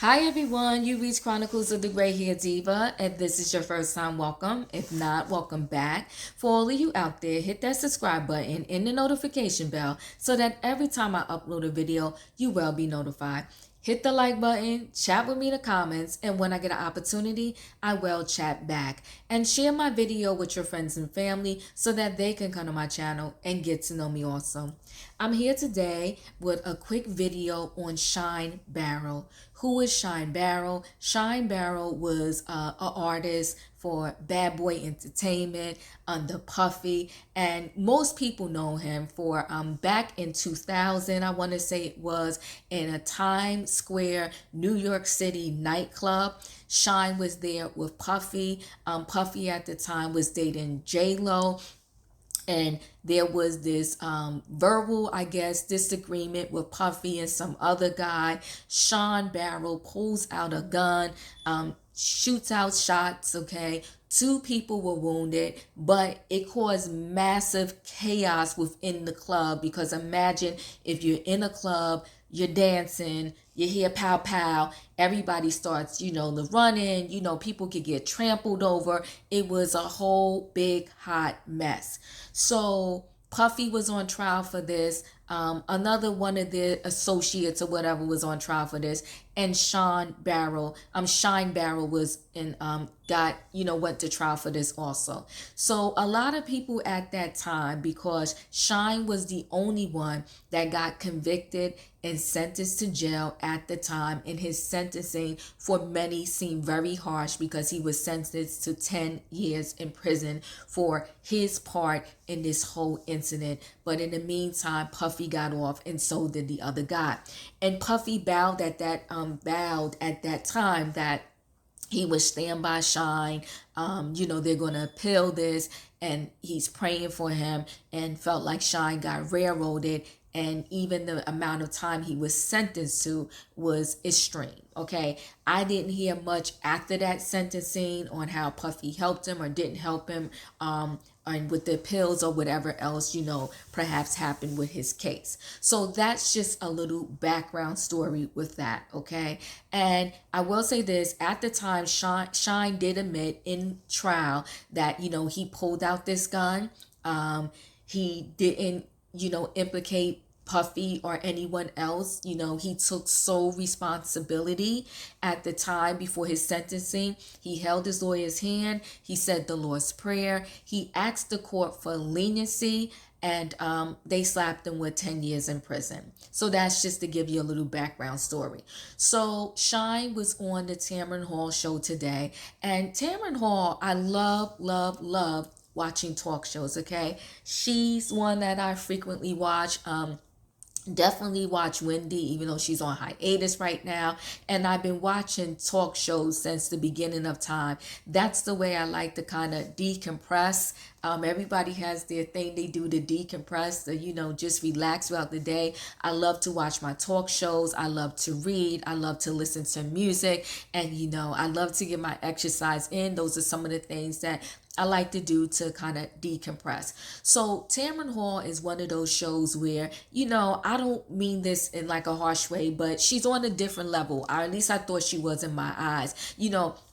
Hi everyone, you reach Chronicles of the Gray Hair Diva. If this is your first time, welcome. If not, welcome back. For all of you out there, hit that subscribe button and the notification bell so that every time I upload a video, you will be notified. Hit the like button, chat with me in the comments, and when I get an opportunity, I will chat back. And share my video with your friends and family so that they can come to my channel and get to know me also. I'm here today with a quick video on Shyne Barrow. Who is Shyne Barrow? Shyne Barrow was an artist for Bad Boy Entertainment under Puffy, and most people know him for back in 2000, I want to say it was, in a Times Square, New York City nightclub. Shyne was there with Puffy. Puffy at the time was dating J-Lo, and there was this verbal, I guess, disagreement with Puffy and some other guy. Shyne Barrow pulls out a gun, shoots out shots, okay? Two people were wounded, but it caused massive chaos within the club, because imagine if you're in a club, you're dancing, you hear pow pow, everybody starts, the running, people could get trampled over. It was a whole big hot mess. So Puffy was on trial for this. Another one of the associates or whatever was on trial for this, and Shyne Barrow was in went to trial for this also. So a lot of people at that time, because Shyne was the only one that got convicted and sentenced to jail at the time, and his sentencing for many seemed very harsh because he was sentenced to 10 years in prison for his part in this whole incident. But in the meantime, Puffy got off, and so did the other guy. And Puffy vowed at that time that he would stand by Shyne. They're gonna appeal this, and he's praying for him, and felt like Shyne got railroaded, and even the amount of time he was sentenced to was extreme. Okay, I didn't hear much after that sentencing on how Puffy helped him or didn't help him, and with the pills or whatever else, perhaps happened with his case. So that's just a little background story with that, okay? And I will say this, at the time, Shyne did admit in trial that, he pulled out this gun. He didn't, implicate Puffy or anyone else. He took sole responsibility at the time before his sentencing. He held his lawyer's hand. He said the Lord's Prayer. He asked the court for leniency, and they slapped him with 10 years in prison. So that's just to give you a little background story. So Shyne was on the Tamron Hall show today, and Tamron Hall, I love watching talk shows, okay? She's one that I frequently watch. Definitely watch Wendy, even though she's on hiatus right now. And I've been watching talk shows since the beginning of time. That's the way I like to kind of decompress. Everybody has their thing they do to decompress, to, just relax throughout the day. I love to watch my talk shows. I love to read. I love to listen to music. And, I love to get my exercise in. Those are some of the things that I like to do to kind of decompress. So Tamron Hall is one of those shows where, I don't mean this in like a harsh way, but she's on a different level. Or at least I thought she was in my eyes.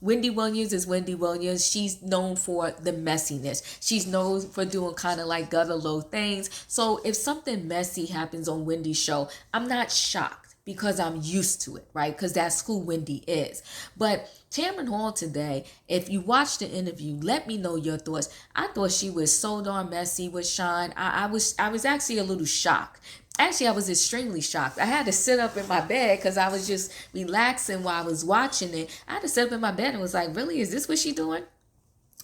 Wendy Williams is Wendy Williams. She's known for the messiness. She's known for doing kind of like gutter low things. So if something messy happens on Wendy's show, I'm not shocked, because I'm used to it, right? Because that's who Wendy is. But Tamron Hall today, if you watched the interview, let me know your thoughts. I thought she was so darn messy with Shyne. I was actually a little shocked. Actually, I was extremely shocked. I had to sit up in my bed because I was just relaxing while I was watching it. I had to sit up in my bed and was like, really, is this what she doing?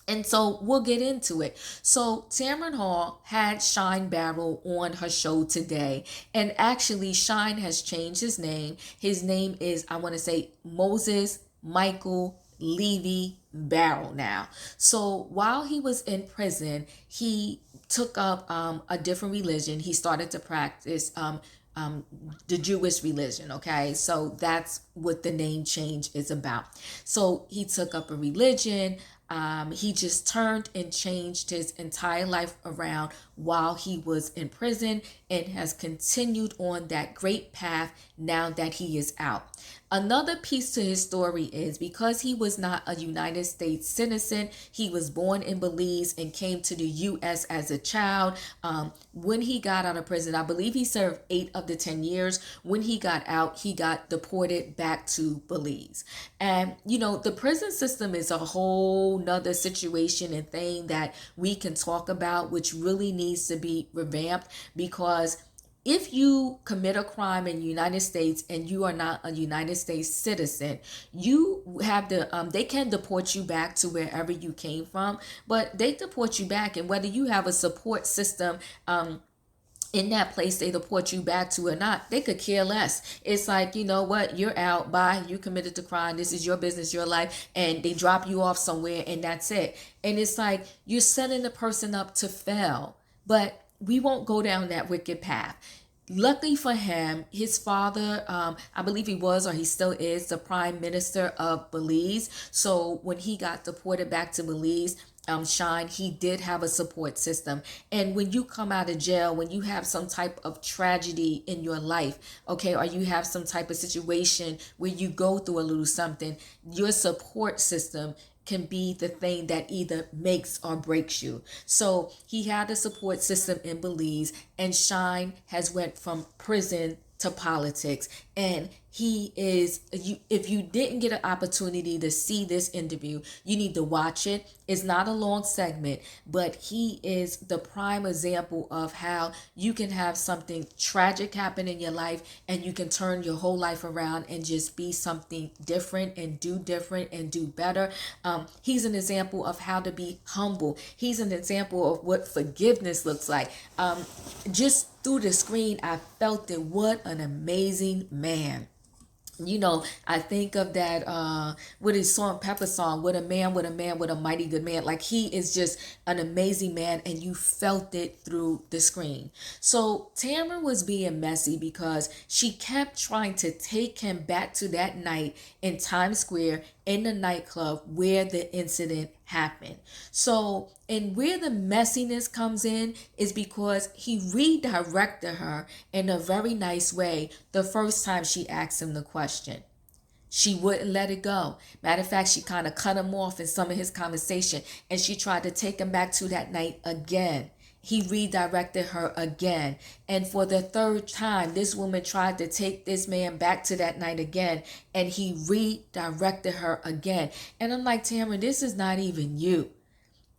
And so we'll get into it. So Tamron Hall had Shyne Barrow on her show today. And actually, Shyne has changed his name. His name is, I want to say, Moses Micheal Levi Barrow now. So while he was in prison, he took up a different religion. He started to practice the Jewish religion, okay? So that's what the name change is about. So he took up a religion. He just turned and changed his entire life around while he was in prison, and has continued on that great path now that he is out. Another piece to his story is because he was not a United States citizen, he was born in Belize and came to the U.S. as a child. When he got out of prison, I believe he served 8 of the 10 years. When he got out, he got deported back to Belize. And, the prison system is a whole nother situation and thing that we can talk about, which really needs to be revamped because if you commit a crime in the United States and you are not a United States citizen, you have they can deport you back to wherever you came from, but they deport you back. And whether you have a support system, in that place they deport you back to or not, they could care less. It's like, you know what, you're out, bye, you committed the crime, this is your business, your life, and they drop you off somewhere and that's it. And it's like you're setting the person up to fail. But we won't go down that wicked path. Luckily for him, his father, I believe he was or he still is the prime minister of Belize. So when he got deported back to Belize, Shyne, he did have a support system. And when you come out of jail, when you have some type of tragedy in your life, okay, or you have some type of situation where you go through a little something, your support system can be the thing that either makes or breaks you. So he had a support system in Belize, and Shyne has went from prison to politics. And he is, if you didn't get an opportunity to see this interview, you need to watch it. It's not a long segment, but he is the prime example of how you can have something tragic happen in your life and you can turn your whole life around and just be something different and do better. He's an example of how to be humble. He's an example of what forgiveness looks like. Just through the screen, I felt it. What an amazing man. I think of that with his Salt and Pepper song, with a man, with a man, with a mighty good man. Like, he is just an amazing man, and you felt it through the screen. So Tamara was being messy because she kept trying to take him back to that night in Times Square in the nightclub where the incident happened. So, and where the messiness comes in is because he redirected her in a very nice way the first time she asked him the question. She wouldn't let it go. Matter of fact, she kind of cut him off in some of his conversation, and she tried to take him back to that night again. He redirected her again. And for the third time, this woman tried to take this man back to that night again, and he redirected her again. And I'm like, Tamara, this is not even you.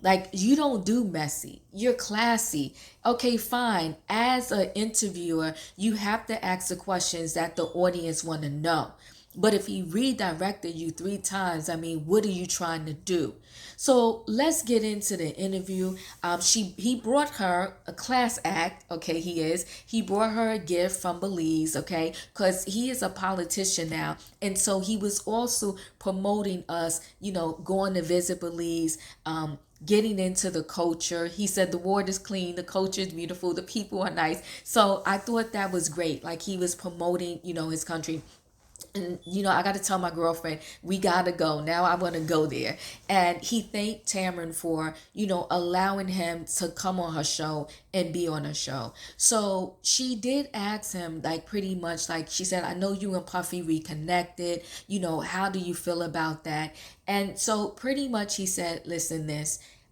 Like, you don't do messy. You're classy. Okay, fine. As an interviewer, you have to ask the questions that the audience want to know. But if he redirected you 3 times, I mean, what are you trying to do? So let's get into the interview. He brought her a class act. Okay, he brought her a gift from Belize. Okay, because he is a politician now, and so he was also promoting us. Going to visit Belize. Getting into the culture. He said the water is clean, the culture is beautiful, the people are nice. So I thought that was great. Like, he was promoting, his country. And I got to tell my girlfriend, we got to go now. I want to go there. And he thanked Tamron for allowing him to come on her show and be on her show. So she did ask him, like, pretty much, like, she said, I know you and Puffy reconnected, how do you feel about that? And so pretty much he said, listen,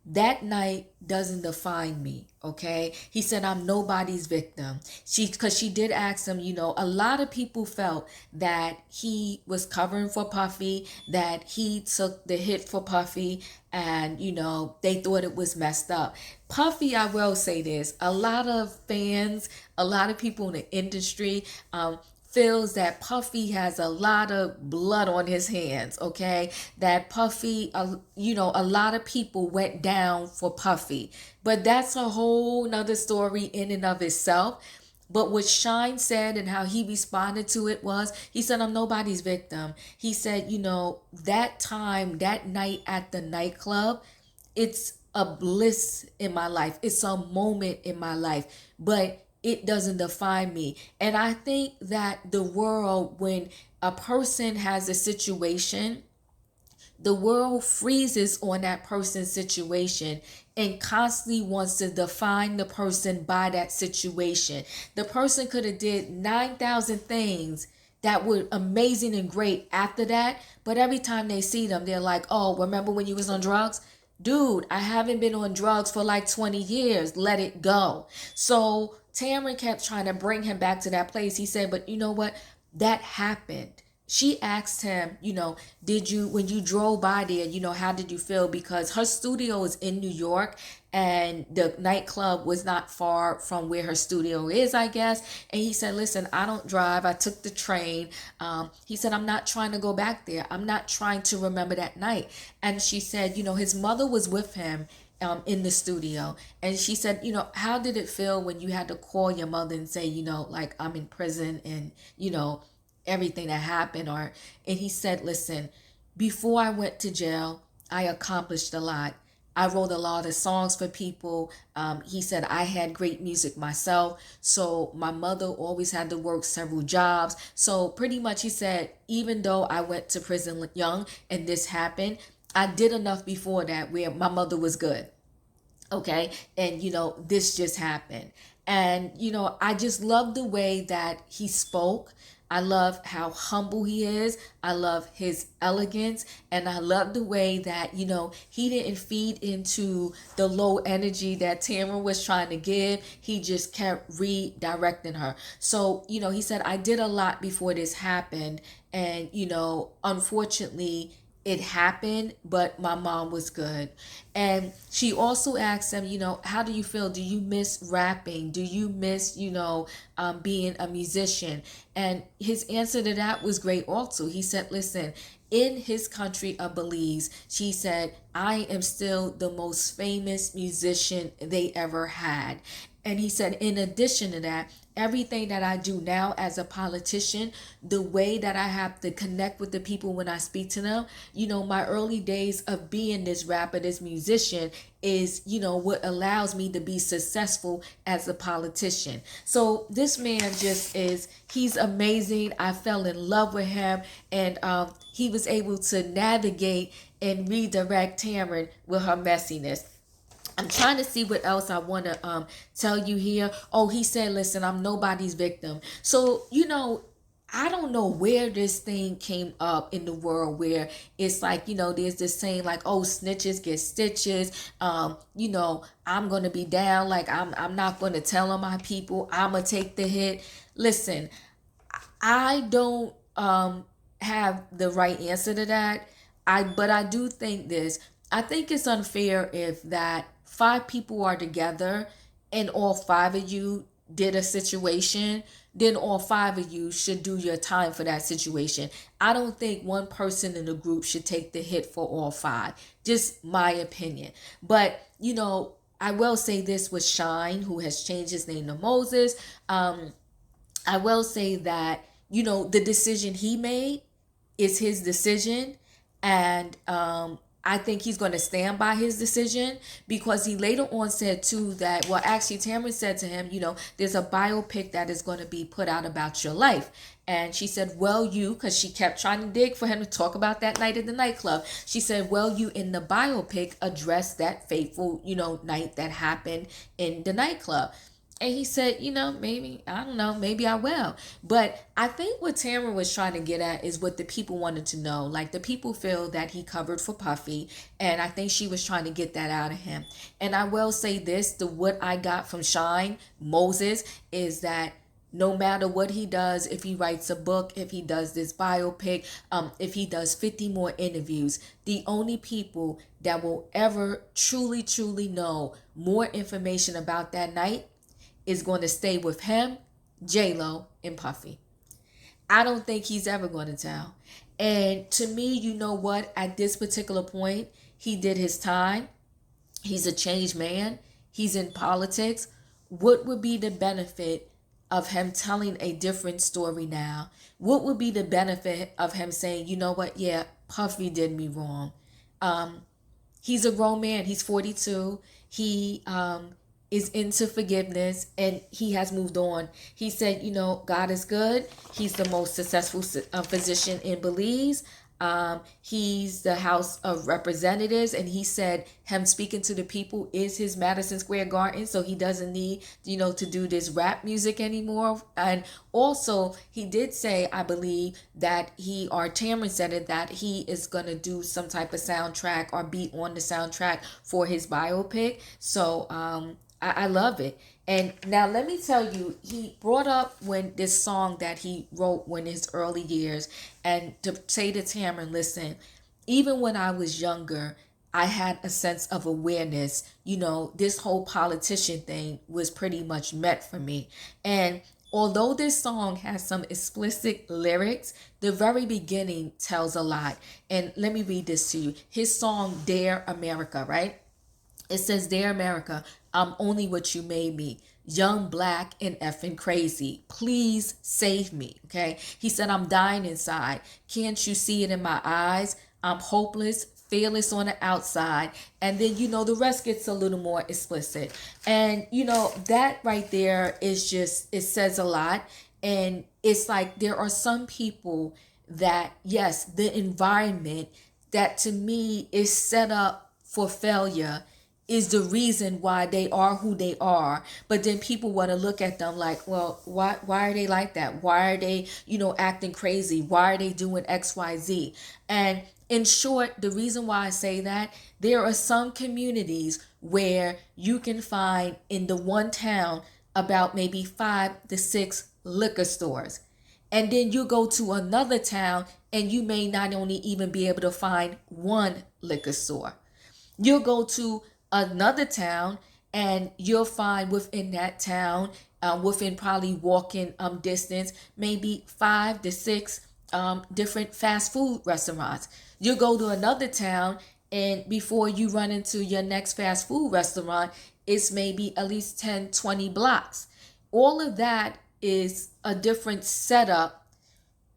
that night doesn't define me, okay? He said, I'm nobody's victim. Because she did ask him, a lot of people felt that he was covering for Puffy, that he took the hit for Puffy, and, they thought it was messed up. Puffy, I will say this, a lot of fans, a lot of people in the industry, feels that Puffy has a lot of blood on his hands, okay? That Puffy, a lot of people went down for Puffy. But that's a whole nother story in and of itself. But what Shyne said and how he responded to it was, he said, I'm nobody's victim. He said, that time, that night at the nightclub, it's a bliss in my life. It's a moment in my life. But it doesn't define me. And I think that the world, when a person has a situation, the world freezes on that person's situation and constantly wants to define the person by that situation. The person could have did 9,000 things that were amazing and great after that. But every time they see them, they're like, oh, remember when you was on drugs? Dude, I haven't been on drugs for like 20 years. Let it go. So Tamron kept trying to bring him back to that place. He said, but you know what? That happened. She asked him, did you, when you drove by there, how did you feel? Because her studio is in New York and the nightclub was not far from where her studio is, I guess. And he said, listen, I don't drive. I took the train. He said, I'm not trying to go back there. I'm not trying to remember that night. And she said, his mother was with him in the studio. And she said, how did it feel when you had to call your mother and say, like I'm in prison and, everything that happened? And he said, listen, before I went to jail, I accomplished a lot. I wrote a lot of songs for people. He said I had great music myself. So my mother always had to work several jobs. So pretty much he said, even though I went to prison young and this happened, I did enough before that where my mother was good. Okay. And, this just happened. And, I just love the way that he spoke. I love how humble he is. I love his elegance. And I love the way that, he didn't feed into the low energy that Tamron was trying to give. He just kept redirecting her. So, he said, I did a lot before this happened. And, unfortunately, it happened, but my mom was good. And she also asked him, how do you feel? Do you miss rapping? Do you miss, being a musician? And his answer to that was great also. He said, listen, in his country of Belize, she said, I am still the most famous musician they ever had. And he said, in addition to that, everything that I do now as a politician, the way that I have to connect with the people when I speak to them, my early days of being this rapper, this musician is, what allows me to be successful as a politician. So this man he's amazing. I fell in love with him, and he was able to navigate and redirect Tamron with her messiness. I'm trying to see what else I want to tell you here. Oh, he said, listen, I'm nobody's victim. So, I don't know where this thing came up in the world where it's like, there's this saying like, oh, snitches get stitches. I'm going to be down. Like, I'm not going to tell on my people. I'm going to take the hit. Listen, I don't have the right answer to that. But I do think this. I think it's unfair if that 5 people are together and all 5 of you did a situation, then all 5 of you should do your time for that situation. I don't think one person in the group should take the hit for all 5. Just my opinion. But, I will say this with Shyne, who has changed his name to Moses. I will say that, the decision he made is his decision. And I think he's going to stand by his decision, because he later on said too that, well, actually Tamron said to him, there's a biopic that is going to be put out about your life. And she said, well, because she kept trying to dig for him to talk about that night at the nightclub. She said, well, you in the biopic address that fateful, night that happened in the nightclub. And he said, maybe, I don't know, maybe I will. But I think what Tamron was trying to get at is what the people wanted to know. Like, the people feel that he covered for Puffy. And I think she was trying to get that out of him. And I will say this, what I got from Shyne, Moses, is that no matter what he does, if he writes a book, if he does this biopic, if he does 50 more interviews, the only people that will ever truly, truly know more information about that night is going to stay with him, J-Lo, and Puffy. I don't think he's ever going to tell. And to me, you know what? At this particular point, he did his time. He's a changed man. He's in politics. What would be the benefit of him telling a different story now? What would be the benefit of him saying, you know what? Yeah, Puffy did me wrong. He's a grown man. He's 42. He is into forgiveness, and he has moved on. He said, God is good. He's the most successful physician in Belize. He's the House of Representatives, and he said him speaking to the people is his Madison Square Garden, so he doesn't need, to do this rap music anymore. And also, he did say, I believe, that or Cameron said it, that he is going to do some type of soundtrack or be on the soundtrack for his biopic. So, I love it. And now let me tell you, he brought up when this song that he wrote when his early years, and to say to Tamron, listen, even when I was younger, I had a sense of awareness. This whole politician thing was pretty much met for me. And although this song has some explicit lyrics, the very beginning tells a lot. And let me read this to you. His song, Dear America, right? It says, Dear America, I'm only what you made me. Young, black, and effing crazy. Please save me. Okay. He said, I'm dying inside. Can't you see it in my eyes? I'm hopeless, fearless on the outside. And then, the rest gets a little more explicit. And, that right there is just, it says a lot. And it's like there are some people that, yes, the environment that to me is set up for failure is the reason why they are who they are. But then people want to look at them like, well, why are they like that? Why are they, acting crazy? Why are they doing XYZ? And in short, the reason why I say that, there are some communities where you can find in the one town about maybe 5 to 6 liquor stores. And then you go to another town and you may not only even be able to find one liquor store. You'll go to another town and you'll find within that town, within probably walking distance, maybe 5 to 6 different fast food restaurants. You'll go to another town, and before you run into your next fast food restaurant, it's maybe at least 10, 20 blocks. All of that is a different setup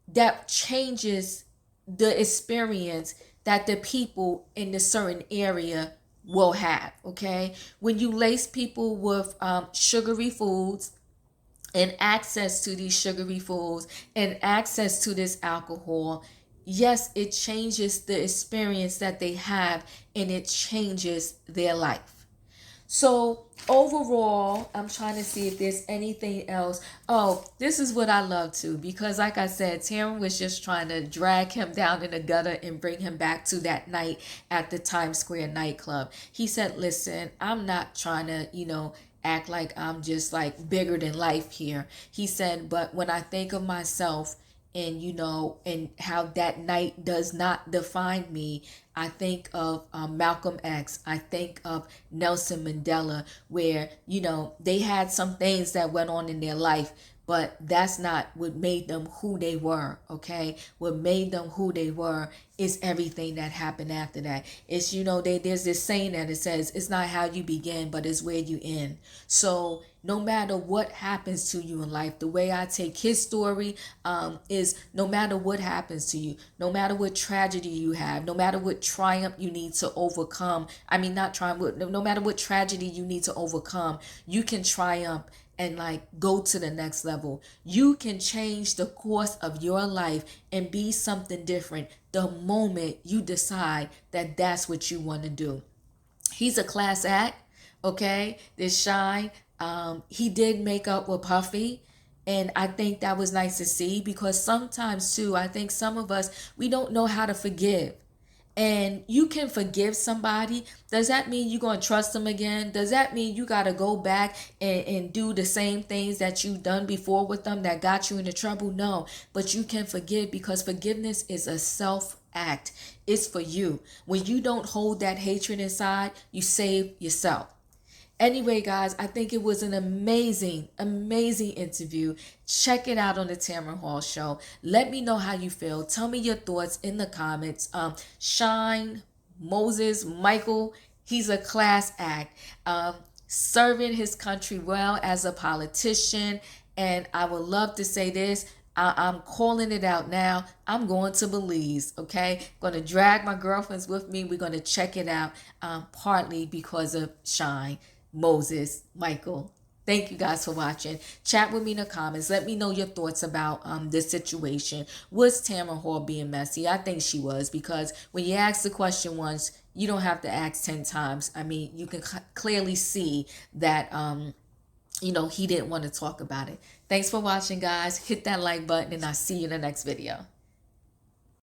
that changes the experience that the people in the certain area will have. Okay, when you lace people with sugary foods and access to these sugary foods and access to this alcohol, yes, it changes the experience that they have, and it changes their life. So overall, I'm trying to see if there's anything else. Oh, this is what I love too, because like I said, Taryn was just trying to drag him down in the gutter and bring him back to that night at the Times Square nightclub. He said, listen, I'm not trying to, act like I'm just like bigger than life here. He said, but when I think of myself and and how that night does not define me, I think of Malcolm X. I think of Nelson Mandela, where they had some things that went on in their life, but that's not what made them who they were. Okay, what made them who they were is everything that happened after that. It's there's this saying that it says it's not how you begin, but it's where you end. So no matter what happens to you in life, the way I take his story is no matter what happens to you, no matter what tragedy you have, no matter what triumph you need to overcome. I mean, not triumph, no matter what tragedy you need to overcome, you can triumph and like go to the next level. You can change the course of your life and be something different the moment you decide that that's what you want to do. He's a class act. Okay, this Shyne, he did make up with Puffy, and I think that was nice to see, because sometimes too, I think some of us, we don't know how to forgive. And you can forgive somebody. Does that mean you're going to trust them again? Does that mean you got to go back and do the same things that you've done before with them that got you into trouble? No, but you can forgive, because forgiveness is a self act. It's for you. When you don't hold that hatred inside, you save yourself. Anyway, guys, I think it was an amazing, amazing interview. Check it out on the Tamron Hall Show. Let me know how you feel. Tell me your thoughts in the comments. Shyne, Moses, Micheal, he's a class act. Serving his country well as a politician. And I would love to say this. I'm calling it out now. I'm going to Belize, okay? Going to drag my girlfriends with me. We're going to check it out, partly because of Shyne, Moses, Micheal. Thank you guys for watching. Chat with me in the comments. Let me know your thoughts about this situation. Was Tamara Hall being messy? I think she was, because when you ask the question once, you don't have to ask 10 times. I mean, you can clearly see that he didn't want to talk about it. Thanks for watching, guys. Hit that like button, and I'll see you in the next video.